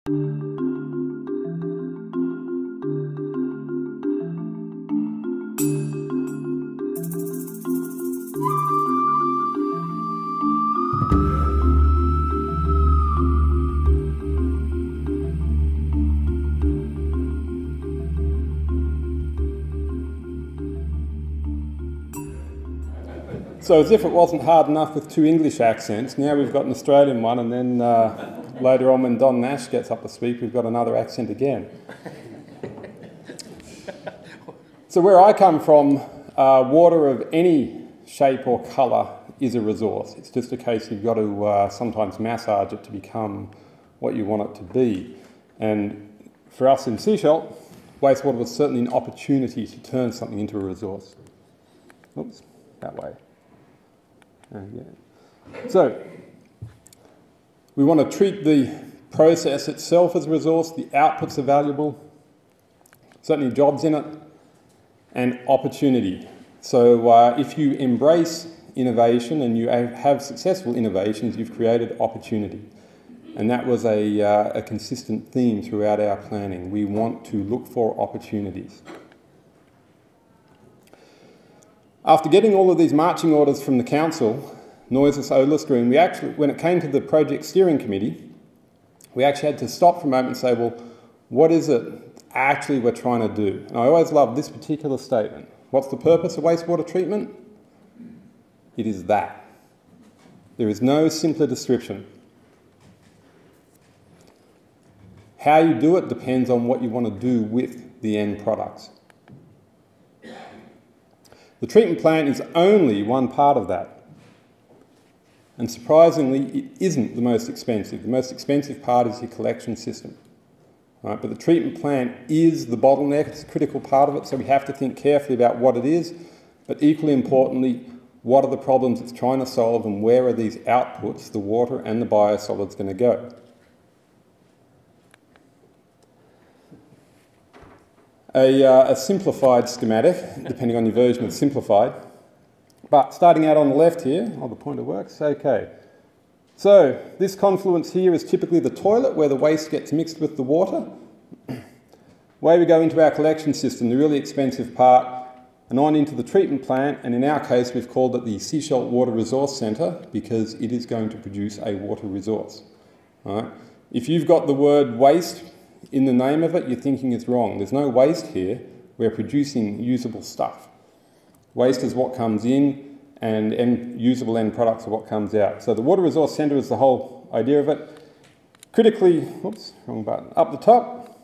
So as if it wasn't hard enough with two English accents, now we've got an Australian one, and then later on when Don Nash gets up to speak, we've got another accent again. So where I come from, water of any shape or colour is a resource. It's just a case you've got to sometimes massage it to become what you want it to be. And for us in Sechelt, wastewater was certainly an opportunity to turn something into a resource. Oops, that way. So, we want to treat the process itself as a resource. The outputs are valuable, certainly jobs in it, and opportunity. So if you embrace innovation and you have successful innovations, you've created opportunity. And that was a consistent theme throughout our planning. We want to look for opportunities. After getting all of these marching orders from the council, noiseless, odourless, green, we actually, when it came to the project steering committee, we actually had to stop for a moment and say, well, what is it actually we're trying to do? And I always love this particular statement. What's the purpose of wastewater treatment? It is that. There is no simpler description. How you do it depends on what you want to do with the end products. The treatment plant is only one part of that. And surprisingly, it isn't the most expensive. The most expensive part is your collection system. Right? But the treatment plant is the bottleneck. It's a critical part of it, so we have to think carefully about what it is. But equally importantly, what are the problems it's trying to solve, and where are these outputs, the water and the biosolids, going to go? A simplified schematic, depending on your version of simplified. But starting out on the left here, oh, the pointer works, okay. So this confluence here is typically the toilet where the waste gets mixed with the water. Away we go into our collection system, the really expensive part, and on into the treatment plant, and in our case we've called it the Sechelt Water Resource Centre because it is going to produce a water resource. All right? If you've got the word waste in the name of it, you're thinking it's wrong. There's no waste here. We're producing usable stuff. Waste is what comes in, and usable end products are what comes out. So the Water Resource Centre is the whole idea of it. Critically, whoops, wrong button, up the top,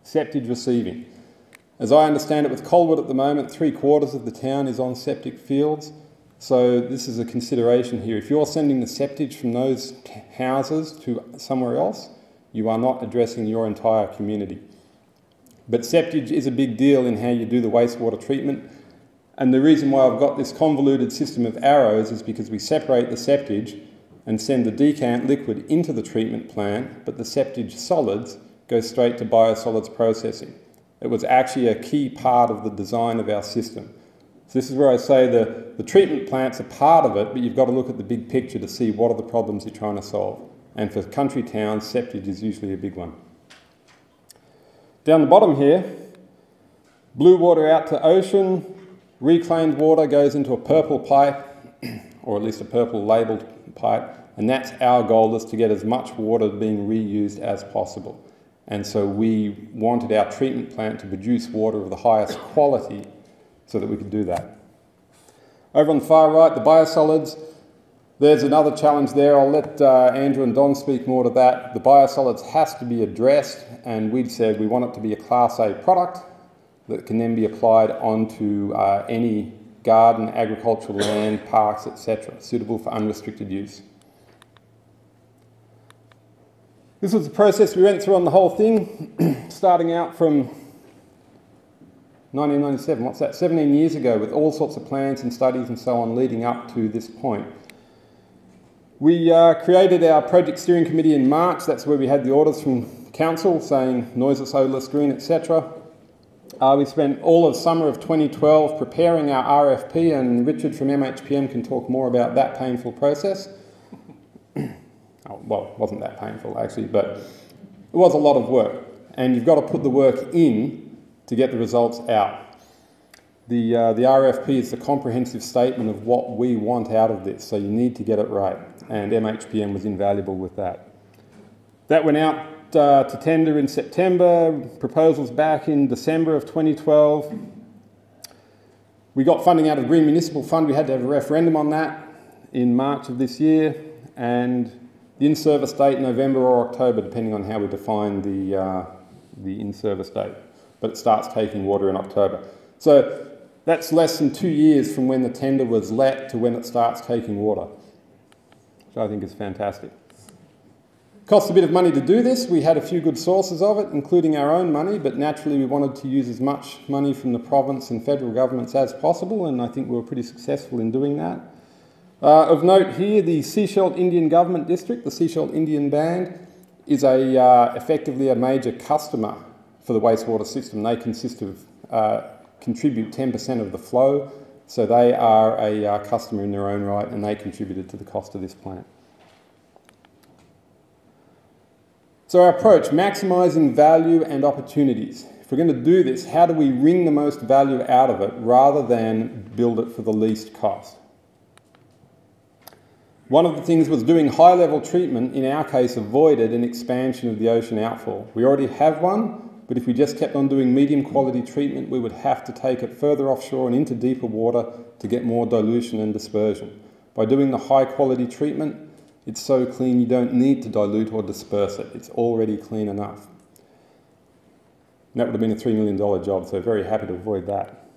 septage receiving. As I understand it with Colwood at the moment, 3/4 of the town is on septic fields. So this is a consideration here. If you're sending the septage from those houses to somewhere else, you are not addressing your entire community. But septage is a big deal in how you do the wastewater treatment. And the reason why I've got this convoluted system of arrows is because we separate the septage and send the decant liquid into the treatment plant, but the septage solids go straight to biosolids processing. It was actually a key part of the design of our system. So this is where I say the treatment plant's a part of it, but you've got to look at the big picture to see what are the problems you're trying to solve. And for country towns, septage is usually a big one. Down the bottom here, blue water out to ocean, reclaimed water goes into a purple pipe, or at least a purple labelled pipe, and that's our goal, is to get as much water being reused as possible. And so we wanted our treatment plant to produce water of the highest quality so that we could do that. Over on the far right, the biosolids, there's another challenge there. I'll let Andrew and Don speak more to that. The biosolids has to be addressed, and we'd said we want it to be a Class A product that can then be applied onto any garden, agricultural land, parks, etc., suitable for unrestricted use. This was the process we went through on the whole thing, starting out from 1997, what's that, 17 years ago, with all sorts of plans and studies and so on leading up to this point. We created our project steering committee in March. That's where we had the orders from council saying noiseless, odourless, green, etc. We spent all of summer of 2012 preparing our RFP, and Richard from MHPM can talk more about that painful process. Oh, well, it wasn't that painful actually, but It was a lot of work, and you've got to put the work in to get the results out. The RFP is the comprehensive statement of what we want out of this, so you need to get it right, and MHPM was invaluable with that. That went out to tender in September, proposals back in December of 2012. We got funding out of Green Municipal Fund. We had to have a referendum on that in March of this year, and the in-service date November or October, depending on how we define the in-service date. But it starts taking water in October. So that's less than 2 years from when the tender was let to when it starts taking water, which I think is fantastic. Cost a bit of money to do this. We had a few good sources of it, including our own money, but naturally we wanted to use as much money from the province and federal governments as possible, and I think we were pretty successful in doing that. Of note here, the Sechelt Indian Government District, the Sechelt Indian Band, is effectively a major customer for the wastewater system. They contribute 10% of the flow, so they are a customer in their own right, and they contributed to the cost of this plant. So our approach, maximising value and opportunities. If we're going to do this, how do we wring the most value out of it rather than build it for the least cost? One of the things was doing high-level treatment, in our case, avoided an expansion of the ocean outfall. We already have one, but if we just kept on doing medium-quality treatment, we would have to take it further offshore and into deeper water to get more dilution and dispersion. By doing the high-quality treatment, it's so clean you don't need to dilute or disperse it. It's already clean enough. And that would have been a $3 million job, so very happy to avoid that.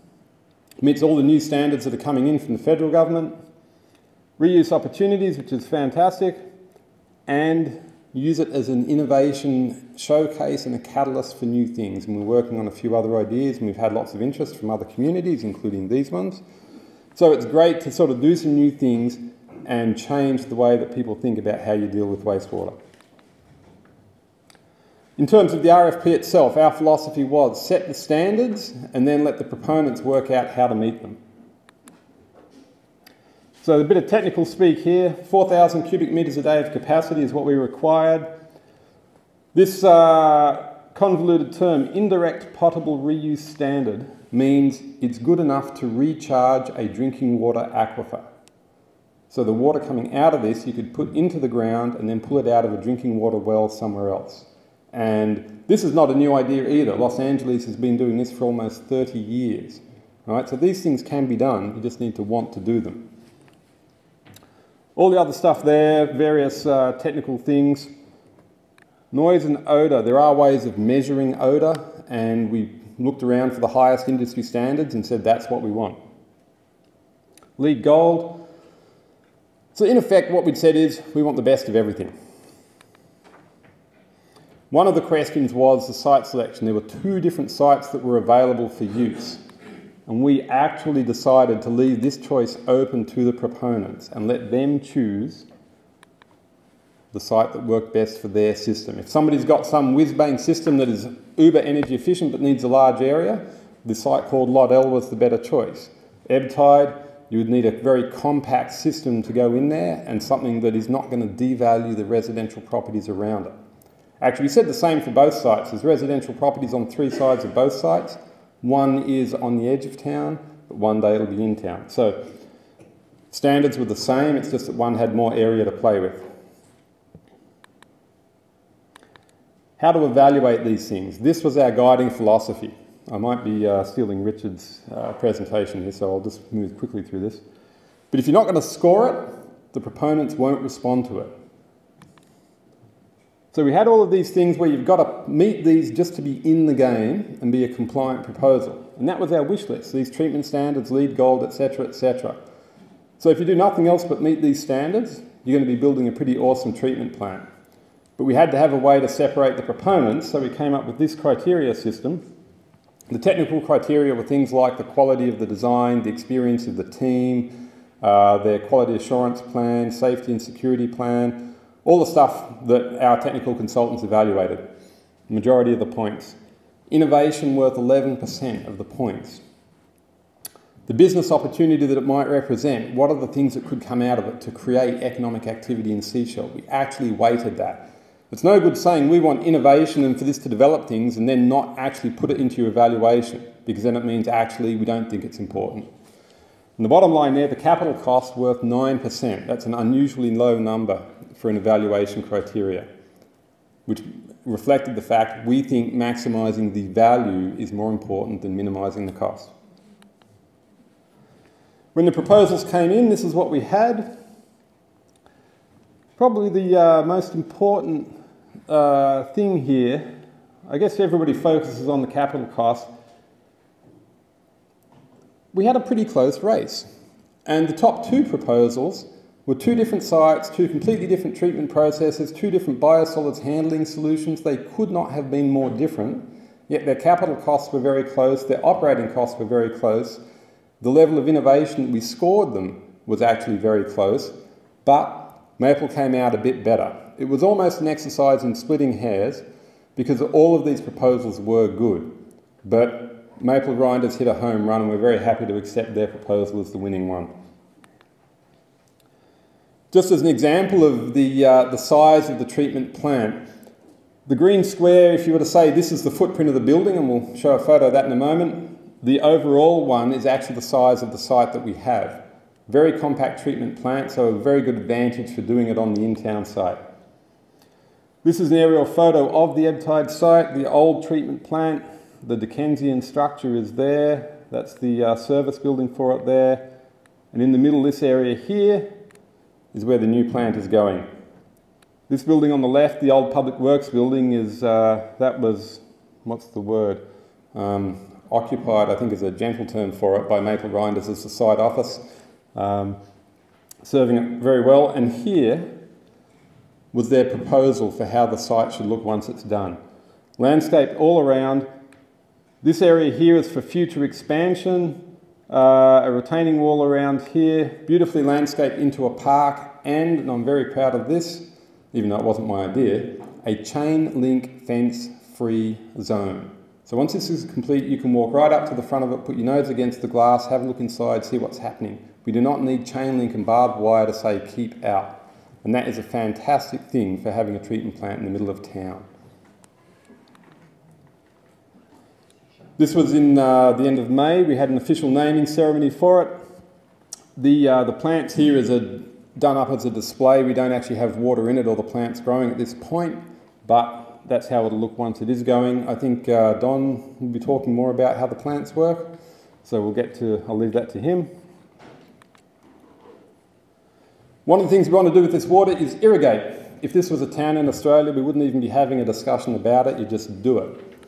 Meets all the new standards that are coming in from the federal government. Reuse opportunities, which is fantastic, and use it as an innovation showcase and a catalyst for new things. And we're working on a few other ideas, and we've had lots of interest from other communities, including these ones. So it's great to sort of do some new things and change the way that people think about how you deal with wastewater. In terms of the RFP itself, our philosophy was set the standards and then let the proponents work out how to meet them. So a bit of technical speak here. 4,000 cubic metres a day of capacity is what we required. This convoluted term, indirect potable reuse standard, means it's good enough to recharge a drinking water aquifer. So the water coming out of this you could put into the ground and then pull it out of a drinking water well somewhere else. And this is not a new idea either. Los Angeles has been doing this for almost 30 years. All right, so these things can be done, you just need to want to do them. All the other stuff there, various technical things. Noise and odour, there are ways of measuring odour, and we looked around for the highest industry standards and said that's what we want. LEED Gold. So in effect what we'd said is we want the best of everything. One of the questions was the site selection. There were 2 different sites that were available for use, and we actually decided to leave this choice open to the proponents and let them choose the site that worked best for their system. If somebody's got some whiz-bang system that is uber energy efficient but needs a large area, the site called Lot L was the better choice. Ebb tide, you would need a very compact system to go in there and something that is not going to devalue the residential properties around it. Actually, we said the same for both sites. There's residential properties on 3 sides of both sites. One is on the edge of town, but one day it'll be in town. So standards were the same, it's just that one had more area to play with. How to evaluate these things. This was our guiding philosophy. I might be stealing Richard's presentation here, so I'll just move quickly through this. But if you're not going to score it, the proponents won't respond to it. So we had all of these things where you've got to meet these just to be in the game and be a compliant proposal. And that was our wish list, these treatment standards, LEED Gold, etc., etc. So if you do nothing else but meet these standards, you're going to be building a pretty awesome treatment plant. But we had to have a way to separate the proponents, so we came up with this criteria system. The technical criteria were things like the quality of the design, the experience of the team, their quality assurance plan, safety and security plan, all the stuff that our technical consultants evaluated, the majority of the points. Innovation worth 11% of the points. The business opportunity that it might represent, what are the things that could come out of it to create economic activity in Sechelt? We actually weighted that. It's no good saying we want innovation and for this to develop things and then not actually put it into your evaluation, because then it means actually we don't think it's important. And the bottom line there, the capital cost worth 9%. That's an unusually low number for an evaluation criteria, which reflected the fact we think maximising the value is more important than minimising the cost. When the proposals came in, this is what we had. Probably the most important thing here, I guess everybody focuses on the capital cost. We had a pretty close race, and the top two proposals were two different sites, two completely different treatment processes, two different biosolids handling solutions. They could not have been more different, yet their capital costs were very close, their operating costs were very close. The level of innovation we scored them was actually very close, but Maple came out a bit better. It was almost an exercise in splitting hairs because all of these proposals were good, but Maple Reinders hit a home run and we're very happy to accept their proposal as the winning one. Just as an example of the size of the treatment plant, the green square, if you were to say this is the footprint of the building, and we'll show a photo of that in a moment, the overall one is actually the size of the site that we have. Very compact treatment plant, so a very good advantage for doing it on the in-town site. This is an aerial photo of the Appetizers site, the old treatment plant. The Dickensian structure is there. That's the service building for it there. And in the middle, this area here is where the new plant is going. This building on the left, the old Public Works building, is that was, what's the word? Occupied, I think is a gentle term for it, by Maple Reinders as the site office, serving it very well. And here was their proposal for how the site should look once it's done. Landscaped all around. This area here is for future expansion, a retaining wall around here, beautifully landscaped into a park, and I'm very proud of this, even though it wasn't my idea, a chain link fence free zone. So once this is complete, you can walk right up to the front of it, put your nose against the glass, have a look inside, see what's happening. We do not need chain link and barbed wire to say keep out. And that is a fantastic thing for having a treatment plant in the middle of town. This was in the end of May. We had an official naming ceremony for it. The plants here is done up as a display. We don't actually have water in it or the plant's growing at this point, but that's how it'll look once it is going. I think Don will be talking more about how the plants work, so I'll leave that to him. One of the things we want to do with this water is irrigate. If this was a town in Australia, we wouldn't even be having a discussion about it, you just do it.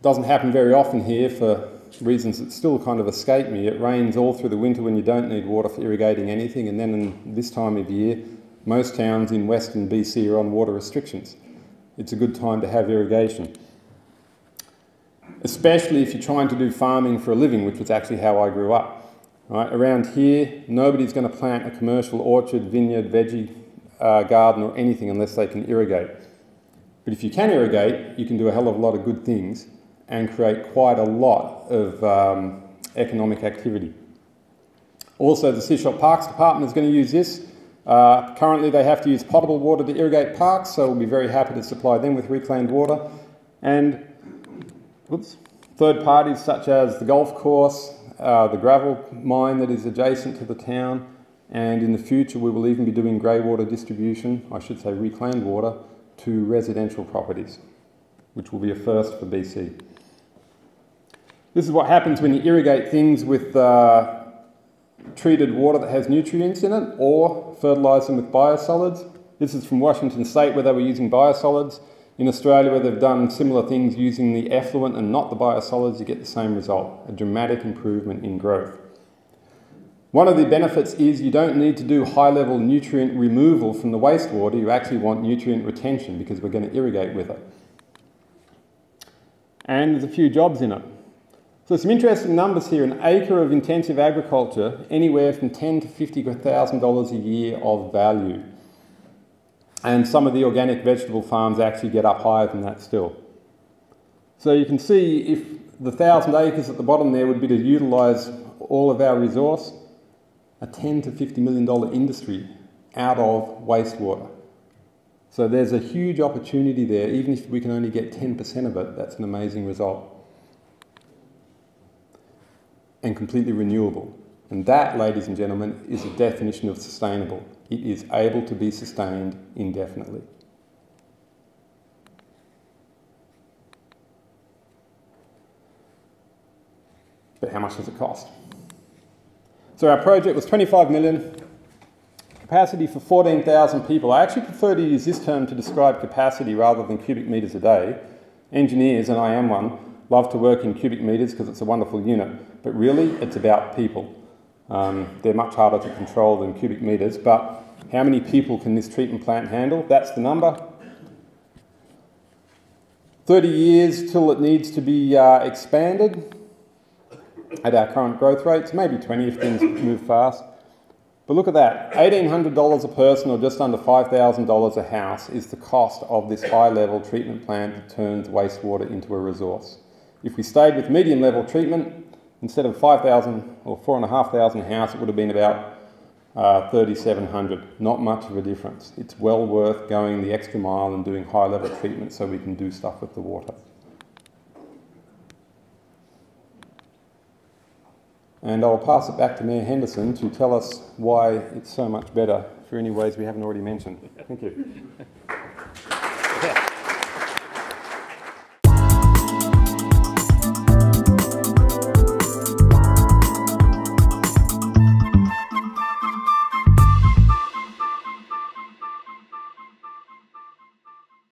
Doesn't happen very often here for reasons that still kind of escape me. It rains all through the winter when you don't need water for irrigating anything, and then in this time of year, most towns in Western BC are on water restrictions. It's a good time to have irrigation. Especially if you're trying to do farming for a living, which was actually how I grew up. Right? Around here, nobody's going to plant a commercial orchard, vineyard, veggie garden or anything unless they can irrigate. But if you can irrigate, you can do a hell of a lot of good things and create quite a lot of economic activity. Also, the Sechelt Parks Department is going to use this. Currently, they have to use potable water to irrigate parks, so we'll be very happy to supply them with reclaimed water. And third parties such as the golf course, the gravel mine that is adjacent to the town, and in the future we will even be doing grey water distribution, I should say reclaimed water, to residential properties, which will be a first for BC. This is what happens when you irrigate things with treated water that has nutrients in it, or fertilise them with biosolids. This is from Washington State, where they were using biosolids. In Australia, where they've done similar things using the effluent and not the biosolids, you get the same result, a dramatic improvement in growth. One of the benefits is you don't need to do high-level nutrient removal from the wastewater. You actually want nutrient retention because we're going to irrigate with it. And there's a few jobs in it. So some interesting numbers here. An acre of intensive agriculture, anywhere from $10,000 to $50,000 a year of value. And some of the organic vegetable farms actually get up higher than that still. So you can see if the 1,000 acres at the bottom there would be to utilise all of our resource, a $10 to $50 million industry out of wastewater. So there's a huge opportunity there. Even if we can only get 10% of it, that's an amazing result. And completely renewable. And that, ladies and gentlemen, is a definition of sustainable. It is able to be sustained indefinitely. But how much does it cost? So our project was 25 million, capacity for 14,000 people. I actually prefer to use this term to describe capacity rather than cubic metres a day. Engineers, and I am one, love to work in cubic metres because it's a wonderful unit, but really it's about people. They're much harder to control than cubic metres, but how many people can this treatment plant handle? That's the number. 30 years till it needs to be expanded at our current growth rates, maybe 20 if things move fast. But look at that, $1,800 a person or just under $5,000 a house is the cost of this high-level treatment plant that turns wastewater into a resource. If we stayed with medium-level treatment, instead of $5,000 or $4,500 a house, it would have been about $3,700. Not much of a difference. It's well worth going the extra mile and doing high-level treatment so we can do stuff with the water. And I'll pass it back to Mayor Henderson to tell us why it's so much better for any ways we haven't already mentioned. Thank you.